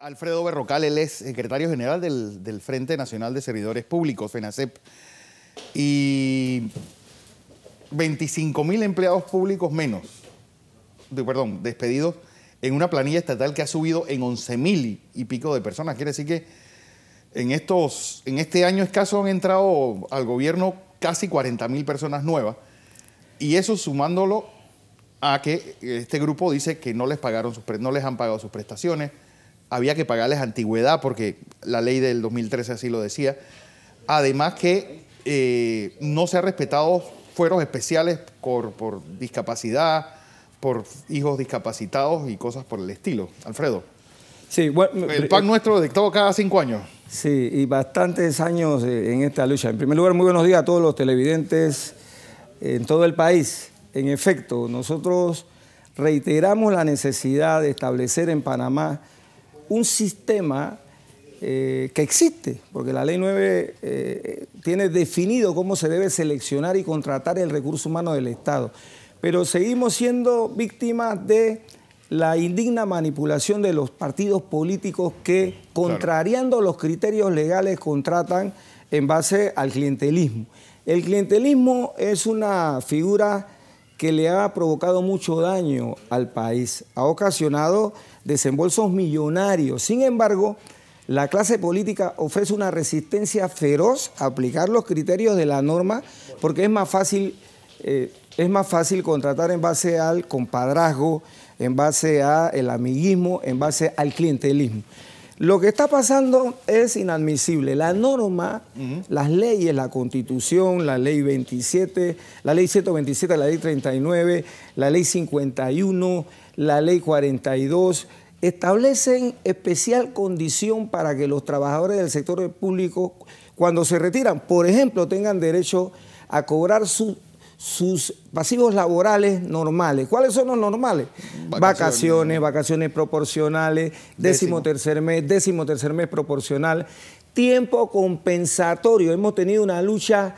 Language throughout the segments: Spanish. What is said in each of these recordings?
Alfredo Berrocal, él es secretario general del Frente Nacional de Servidores Públicos, FENASEP, y 25.000 empleados públicos menos, despedidos en una planilla estatal que ha subido en 11.000 y pico de personas. Quiere decir que en este año escaso han entrado al gobierno casi 40.000 personas nuevas, y eso sumándolo a que este grupo dice que no les han pagado sus prestaciones, había que pagarles antigüedad porque la ley del 2013 así lo decía. Además que no se ha respetado fueros especiales por discapacidad, por hijos discapacitados y cosas por el estilo. Alfredo. Sí, bueno, el PAN nuestro dictado cada 5 años. Sí, y bastantes años en esta lucha. En primer lugar, muy buenos días a todos los televidentes en todo el país. En efecto, nosotros reiteramos la necesidad de establecer en Panamá un sistema que existe, porque la Ley 9 tiene definido cómo se debe seleccionar y contratar el recurso humano del Estado. Pero seguimos siendo víctimas de la indigna manipulación de los partidos políticos que, contrariando los criterios legales, contratan en base al clientelismo. El clientelismo es una figura que le ha provocado mucho daño al país, ha ocasionado desembolsos millonarios. Sin embargo, la clase política ofrece una resistencia feroz a aplicar los criterios de la norma porque es más fácil contratar en base al compadrazgo, en base al amiguismo, en base al clientelismo. Lo que está pasando es inadmisible. La norma, las leyes, la Constitución, la Ley 27, la Ley 127, la Ley 39, la Ley 51, la Ley 42, establecen especial condición para que los trabajadores del sector público, cuando se retiran, por ejemplo, tengan derecho a cobrar sus pasivos laborales normales. ¿Cuáles son los normales? Vacaciones proporcionales, décimo tercer mes proporcional, tiempo compensatorio. Hemos tenido una lucha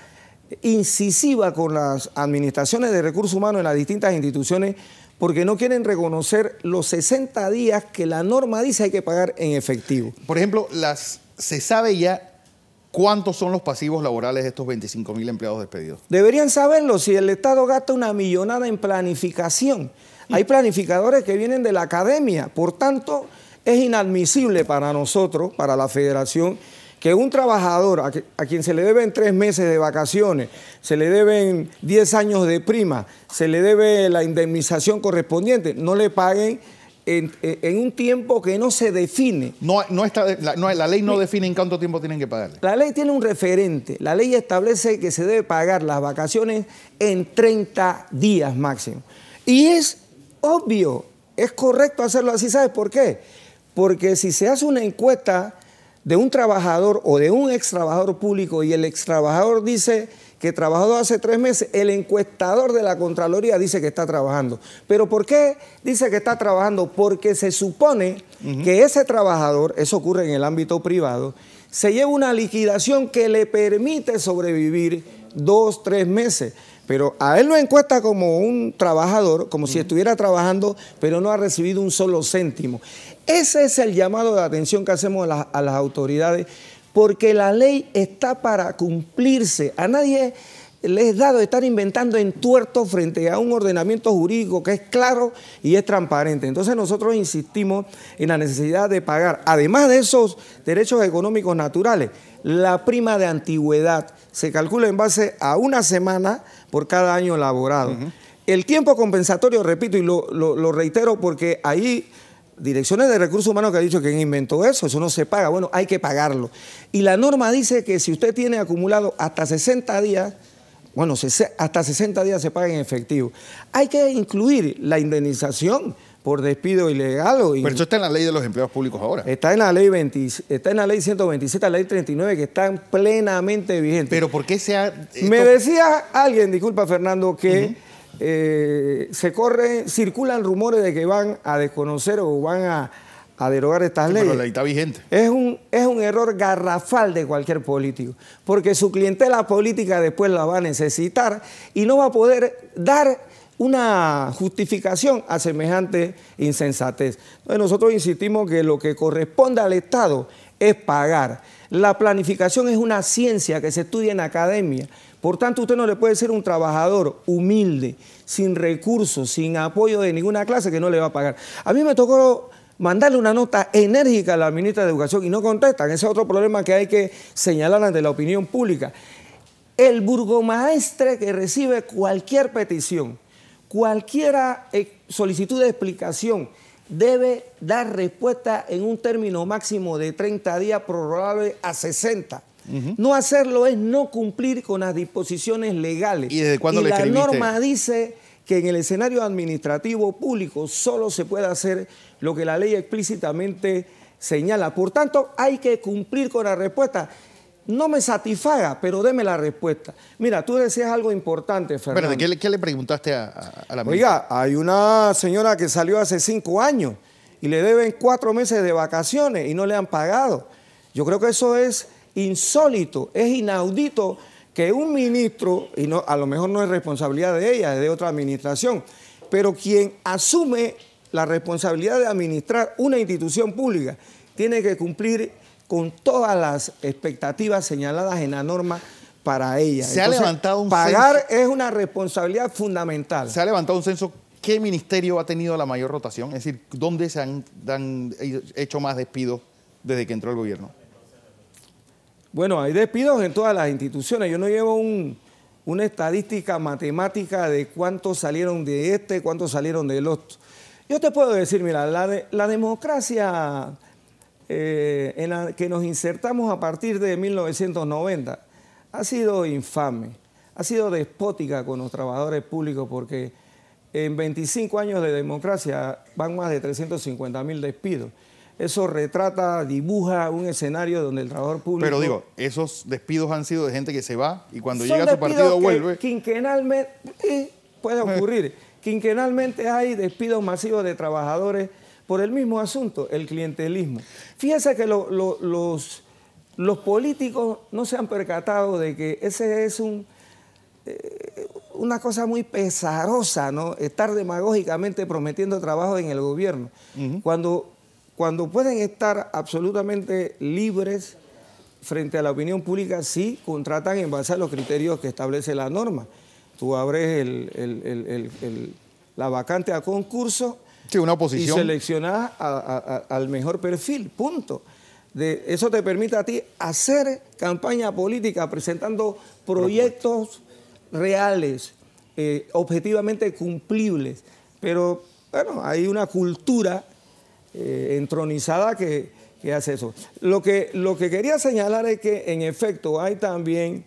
incisiva con las administraciones de recursos humanos en las distintas instituciones porque no quieren reconocer los 60 días que la norma dice hay que pagar en efectivo. Por ejemplo, se sabe ya ¿cuántos son los pasivos laborales de estos 25.000 empleados despedidos? Deberían saberlo si el Estado gasta una millonada en planificación. Hay planificadores que vienen de la academia. Por tanto, es inadmisible para nosotros, para la Federación, que un trabajador a quien se le deben 3 meses de vacaciones, se le deben 10 años de prima, se le debe la indemnización correspondiente, no le paguen en un tiempo que no se define. La ley no define en cuánto tiempo tienen que pagarle. La ley tiene un referente. La ley establece que se debe pagar las vacaciones en 30 días máximo. Y es obvio, es correcto hacerlo así. ¿Sabes por qué? Porque si se hace una encuesta de un trabajador o de un ex trabajador público y el ex trabajador dice que trabajó hace 3 meses, el encuestador de la Contraloría dice que está trabajando. ¿Pero por qué dice que está trabajando? Porque se supone que ese trabajador, eso ocurre en el ámbito privado, se lleva una liquidación que le permite sobrevivir 2, 3 meses. Pero a él lo encuesta como un trabajador, como si estuviera trabajando, pero no ha recibido un solo céntimo. Ese es el llamado de atención que hacemos a las autoridades, porque la ley está para cumplirse. A nadie le es dado estar inventando entuertos frente a un ordenamiento jurídico que es claro y es transparente. Entonces nosotros insistimos en la necesidad de pagar, además de esos derechos económicos naturales, la prima de antigüedad se calcula en base a 1 semana por cada año laborado. El tiempo compensatorio, repito y lo reitero porque ahí direcciones de recursos humanos que ha dicho que ¿quién inventó eso? Eso no se paga. Bueno, hay que pagarlo. Y la norma dice que si usted tiene acumulado hasta 60 días, bueno, hasta 60 días se paga en efectivo. Hay que incluir la indemnización por despido ilegal. Pero eso está en la ley de los empleados públicos ahora. Está en la ley 127, la ley 39, que están plenamente vigentes. Pero ¿por qué Me decía alguien, disculpa Fernando, que circulan rumores de que van a desconocer o van a derogar estas leyes. Pero la ley está vigente. Es un error garrafal de cualquier político, porque su clientela política después la va a necesitar y no va a poder dar una justificación a semejante insensatez. Entonces nosotros insistimos que lo que corresponde al Estado es pagar. La planificación es una ciencia que se estudia en academia. Por tanto, usted no le puede ser un trabajador humilde, sin recursos, sin apoyo de ninguna clase que no le va a pagar. A mí me tocó mandarle una nota enérgica a la ministra de Educación y no contestan. Ese es otro problema que hay que señalar ante la opinión pública. El burgomaestre que recibe cualquier petición, cualquier solicitud de explicación, debe dar respuesta en un término máximo de 30 días, prorrogable a 60. No hacerlo es no cumplir con las disposiciones legales. ¿Y desde cuándo le escribiste? La norma dice que en el escenario administrativo público solo se puede hacer lo que la ley explícitamente señala. Por tanto, hay que cumplir con la respuesta. No me satisfaga, pero deme la respuesta. Mira, tú decías algo importante, Fernando. Pero, ¿qué le preguntaste a la ministra? Oiga, hay una señora que salió hace 5 años y le deben 4 meses de vacaciones y no le han pagado. Yo creo que eso es insólito, es inaudito que un ministro, y no, a lo mejor no es responsabilidad de ella, es de otra administración, pero quien asume la responsabilidad de administrar una institución pública tiene que cumplir con todas las expectativas señaladas en la norma para ella. Se ha levantado un pagar censo. es una responsabilidad fundamental. Se ha levantado un censo. ¿Qué ministerio ha tenido la mayor rotación? Es decir, ¿dónde se han hecho más despidos desde que entró el gobierno? Bueno, hay despidos en todas las instituciones. Yo no llevo una estadística matemática de cuántos salieron de este, cuántos salieron del otro. Yo te puedo decir, mira, la democracia en la que nos insertamos a partir de 1990 ha sido infame, ha sido despótica con los trabajadores públicos porque en 25 años de democracia van más de 350.000 despidos. Eso retrata, dibuja un escenario donde el trabajador público... Pero digo, esos despidos han sido de gente que se va y cuando llega a su partido vuelve... Quinquenalmente, puede ocurrir, quinquenalmente hay despidos masivos de trabajadores por el mismo asunto, el clientelismo. Fíjense que los políticos no se han percatado de que ese es una cosa muy pesarosa, ¿no? Estar demagógicamente prometiendo trabajo en el gobierno. Cuando pueden estar absolutamente libres frente a la opinión pública, sí contratan en base a los criterios que establece la norma. Tú abres la vacante a concurso, sí, una oposición, y seleccionas al mejor perfil, punto. Eso te permite a ti hacer campaña política presentando proyectos reales, objetivamente cumplibles. Pero, bueno, hay una cultura entronizada que hace eso. Lo que quería señalar es que, en efecto, hay también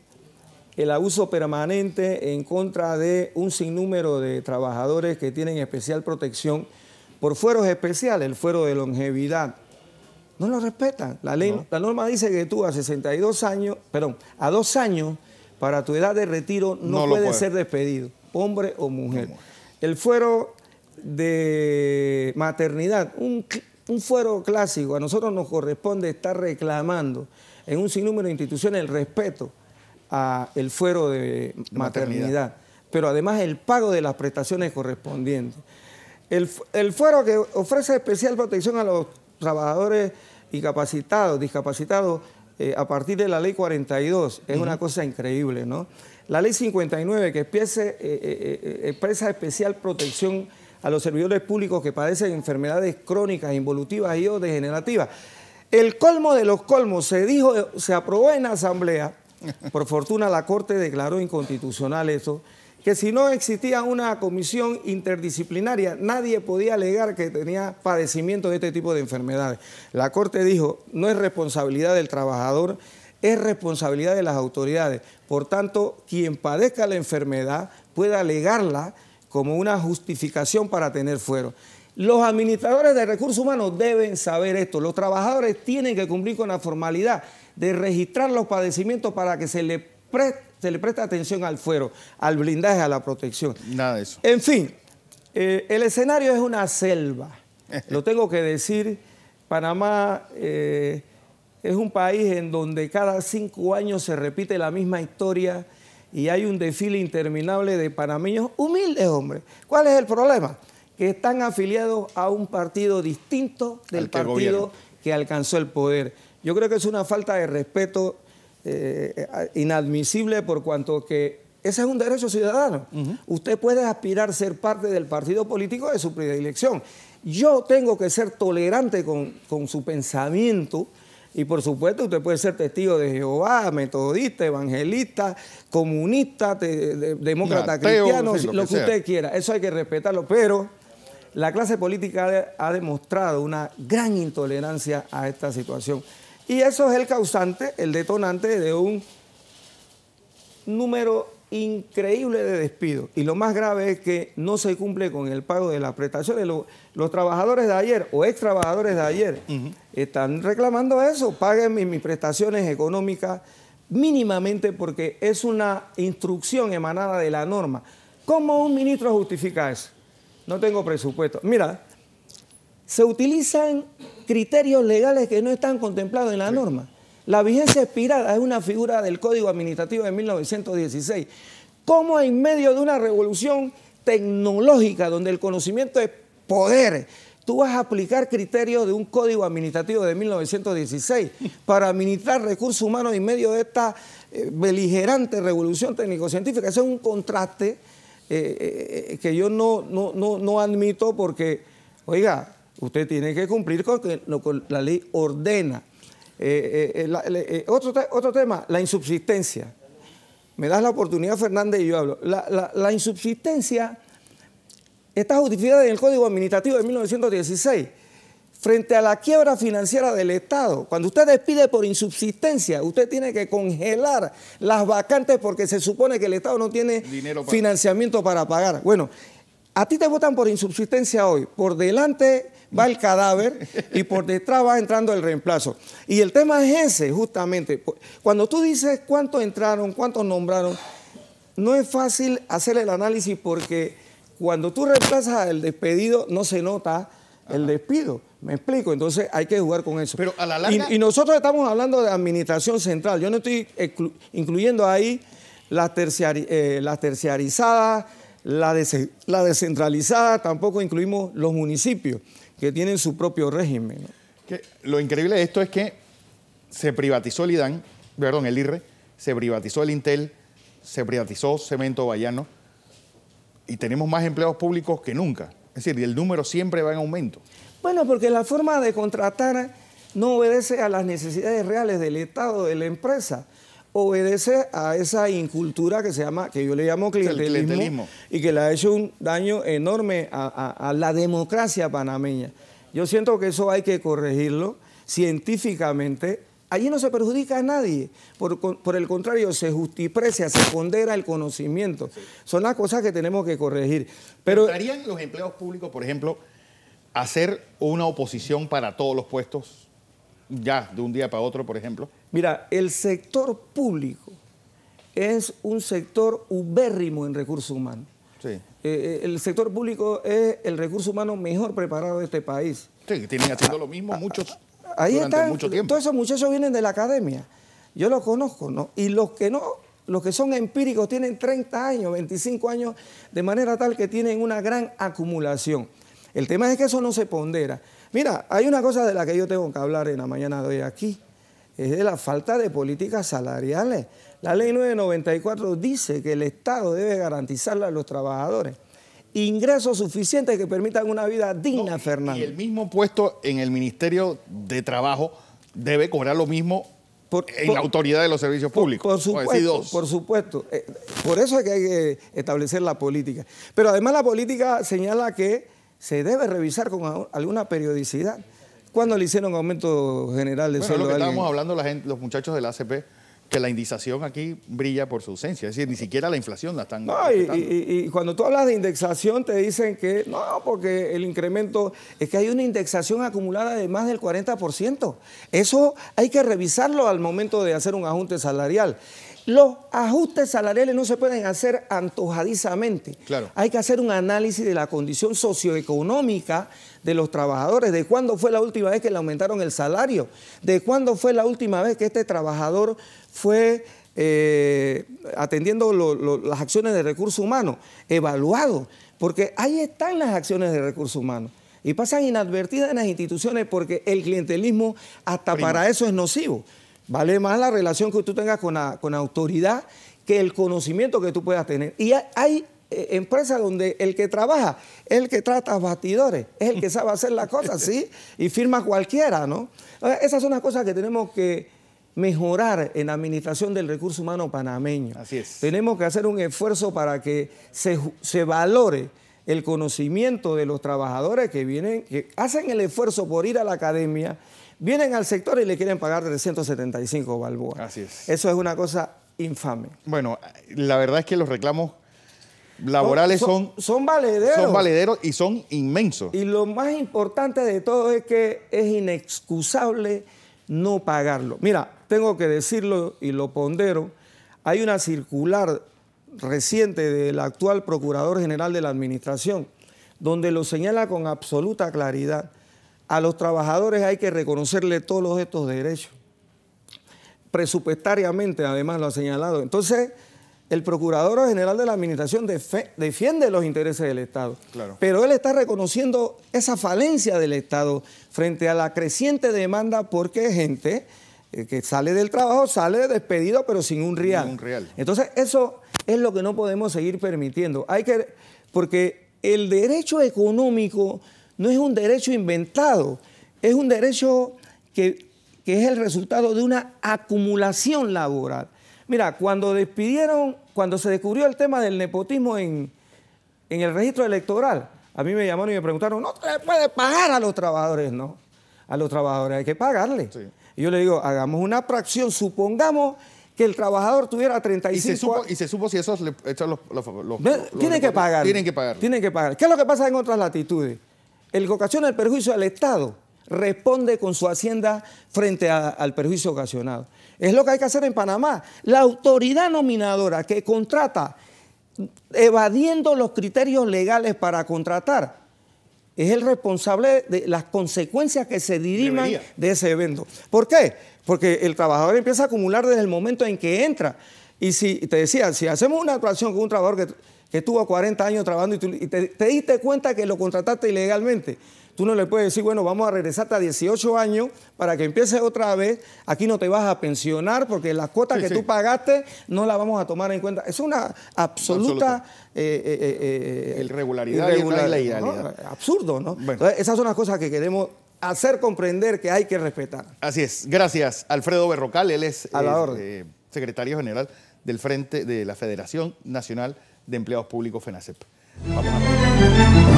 el abuso permanente en contra de un sinnúmero de trabajadores que tienen especial protección por fueros especiales, el fuero de longevidad. No lo respetan. La ley, no. La norma dice que tú a 62 años, perdón, a 2 años para tu edad de retiro no puedes ser despedido, hombre o mujer. El fuero de maternidad, un fuero clásico, a nosotros nos corresponde estar reclamando en un sinnúmero de instituciones el respeto al fuero de maternidad, pero además el pago de las prestaciones correspondientes. El fuero que ofrece especial protección a los trabajadores discapacitados a partir de la ley 42, es una cosa increíble, ¿no? La ley 59 que expresa especial protección a los servidores públicos que padecen enfermedades crónicas, involutivas y o degenerativas. El colmo de los colmos se aprobó en la Asamblea, por fortuna la Corte declaró inconstitucional eso, que si no existía una comisión interdisciplinaria, nadie podía alegar que tenía padecimiento de este tipo de enfermedades. La Corte dijo, no es responsabilidad del trabajador, es responsabilidad de las autoridades. Por tanto, quien padezca la enfermedad puede alegarla como una justificación para tener fuero. Los administradores de recursos humanos deben saber esto. Los trabajadores tienen que cumplir con la formalidad de registrar los padecimientos para que se le preste atención al fuero, al blindaje, a la protección. Nada de eso. En fin, el escenario es una selva. Lo tengo que decir. Panamá es un país en donde cada 5 años se repite la misma historia y hay un desfile interminable de panameños humildes, hombre. ¿Cuál es el problema? Que están afiliados a un partido distinto del partido que alcanzó el poder. Yo creo que es una falta de respeto inadmisible, por cuanto que ese es un derecho ciudadano. Usted puede aspirar a ser parte del partido político de su predilección. Yo tengo que ser tolerante con su pensamiento y, por supuesto, usted puede ser testigo de Jehová, metodista, evangelista, comunista, demócrata, cristiano, lo que usted quiera. Eso hay que respetarlo, pero la clase política ha demostrado una gran intolerancia a esta situación. Y eso es el causante, el detonante de un número increíble de despidos. Y lo más grave es que no se cumple con el pago de las prestaciones. Los trabajadores de ayer o ex trabajadores de ayer están reclamando eso. Paguen mis prestaciones económicas mínimamente, porque es una instrucción emanada de la norma. ¿Cómo un ministro justifica eso? No tengo presupuesto. Mira, se utilizan criterios legales que no están contemplados en la norma. La vigencia expirada es una figura del Código Administrativo de 1916. ¿Cómo en medio de una revolución tecnológica donde el conocimiento es poder, tú vas a aplicar criterios de un Código Administrativo de 1916 para administrar recursos humanos en medio de esta beligerante revolución técnico-científica? Ese es un contraste que yo no admito, porque, oiga, usted tiene que cumplir con lo que la ley ordena. Otro tema, la insubsistencia. Me das la oportunidad, Fernández, y yo hablo. La insubsistencia está justificada en el Código Administrativo de 1916. Frente a la quiebra financiera del Estado, cuando usted despide por insubsistencia, usted tiene que congelar las vacantes, porque se supone que el Estado no tiene financiamiento para pagar. Bueno, a ti te votan por insubsistencia hoy. Por delante va el cadáver y por detrás va entrando el reemplazo. Y el tema es ese, justamente. Cuando tú dices cuántos entraron, cuántos nombraron, no es fácil hacer el análisis, porque cuando tú reemplazas el despedido no se nota el despido. ¿Me explico? Entonces hay que jugar con eso. Pero a la larga... y nosotros estamos hablando de administración central. Yo no estoy incluyendo ahí las terciarizadas, la descentralizada, tampoco incluimos los municipios, que tienen su propio régimen, ¿no? Lo increíble de esto es que se privatizó el IDAN, perdón, el IRRE, se privatizó el Intel, se privatizó Cemento Bayano, y tenemos más empleados públicos que nunca. Es decir, el número siempre va en aumento. Bueno, porque la forma de contratar no obedece a las necesidades reales del Estado, de la empresa. Obedece a esa incultura que yo le llamo clientelismo, y que le ha hecho un daño enorme a la democracia panameña. Yo siento que eso hay que corregirlo científicamente. Allí no se perjudica a nadie, por el contrario, se justiprecia, se pondera el conocimiento. Sí. Son las cosas que tenemos que corregir. Pero ¿estarían los empleados públicos, por ejemplo, hacer una oposición para todos los puestos, ya de un día para otro, por ejemplo? Mira, el sector público es un sector ubérrimo en recursos humanos. Sí. El sector público es el recurso humano mejor preparado de este país. Sí, que tienen haciendo lo mismo muchos ahí durante están, mucho tiempo. Todos esos muchachos vienen de la academia. Yo los conozco, ¿no? Y los que no, los que son empíricos, tienen 30 años, 25 años, de manera tal que tienen una gran acumulación. El tema es que eso no se pondera. Mira, hay una cosa de la que yo tengo que hablar en la mañana de hoy aquí, es de la falta de políticas salariales. La ley 994 dice que el Estado debe garantizarle a los trabajadores ingresos suficientes que permitan una vida digna, Fernando. Y el mismo puesto en el Ministerio de Trabajo debe cobrar lo mismo en la autoridad de los servicios públicos. Por supuesto. Por eso es que hay que establecer la política. Pero además la política señala que se debe revisar con alguna periodicidad. ¿Cuándo le hicieron aumento general de sueldo? Lo que estábamos hablando los muchachos de la ACP, que la indexación aquí brilla por su ausencia. Es decir, ni siquiera la inflación la están... No, y cuando tú hablas de indexación te dicen que no, porque el incremento... Es que hay una indexación acumulada de más del 40%. Eso hay que revisarlo al momento de hacer un ajuste salarial. Los ajustes salariales no se pueden hacer antojadizamente. Claro. Hay que hacer un análisis de la condición socioeconómica de los trabajadores, de cuándo fue la última vez que le aumentaron el salario, de cuándo fue la última vez que este trabajador fue atendiendo las acciones de recursos humanos, evaluados, porque ahí están las acciones de recursos humanos y pasan inadvertidas en las instituciones porque el clientelismo hasta para eso es nocivo. Vale más la relación que tú tengas con la autoridad que el conocimiento que tú puedas tener. Y hay empresas donde el que trabaja es el que trata bastidores, es el que sabe hacer las cosas, ¿sí? Y firma cualquiera, ¿no? Esas son las cosas que tenemos que mejorar en la administración del recurso humano panameño. Así es. Tenemos que hacer un esfuerzo para que se valore el conocimiento de los trabajadores que hacen el esfuerzo por ir a la academia, vienen al sector y le quieren pagar 375 balboas. Así es. Eso es una cosa infame. Bueno, la verdad es que los reclamos laborales son valederos. Son valederos y son inmensos. Y lo más importante de todo es que es inexcusable no pagarlo. Mira, tengo que decirlo y lo pondero, hay una circular reciente del actual Procurador General de la Administración donde lo señala con absoluta claridad. A los trabajadores hay que reconocerle todos estos derechos. Presupuestariamente, además, lo ha señalado. Entonces, el Procurador General de la Administración defiende los intereses del Estado. Claro. Pero él está reconociendo esa falencia del Estado frente a la creciente demanda porque hay gente que sale del trabajo, sale despedido, pero sin un real. Sin un real. Entonces, eso es lo que no podemos seguir permitiendo. Porque el derecho económico no es un derecho inventado, es un derecho que es el resultado de una acumulación laboral. Mira, cuando se descubrió el tema del nepotismo en el registro electoral, a mí me llamaron y me preguntaron, no se le puede pagar a los trabajadores, no. A los trabajadores hay que pagarle. Sí. Y yo le digo, hagamos una fracción, supongamos que el trabajador tuviera 35 años. Y se supo si esos tienen que pagar. Tienen que pagar. Tienen que pagar. ¿Qué es lo que pasa en otras latitudes? El que ocasiona el perjuicio al Estado responde con su hacienda frente al perjuicio ocasionado. Es lo que hay que hacer en Panamá. La autoridad nominadora que contrata evadiendo los criterios legales para contratar es el responsable de las consecuencias que se derivan de ese evento. ¿Por qué? Porque el trabajador empieza a acumular desde el momento en que entra. Y te decía, si hacemos una actuación con un trabajador que estuvo 40 años trabajando y te diste cuenta que lo contrataste ilegalmente, tú no le puedes decir, bueno, vamos a regresarte a 18 años para que empieces otra vez, aquí no te vas a pensionar porque las cuotas que tú pagaste no las vamos a tomar en cuenta. Es una absoluta irregularidad y una ilegalidad. ¿No? Absurdo, ¿no? Bueno. Entonces, esas son las cosas que queremos hacer comprender que hay que respetar. Así es. Gracias, Alfredo Berrocal. Él es secretario general del Frente de la Federación Nacional de Empleados Públicos, FENACEP. Vamos a ver.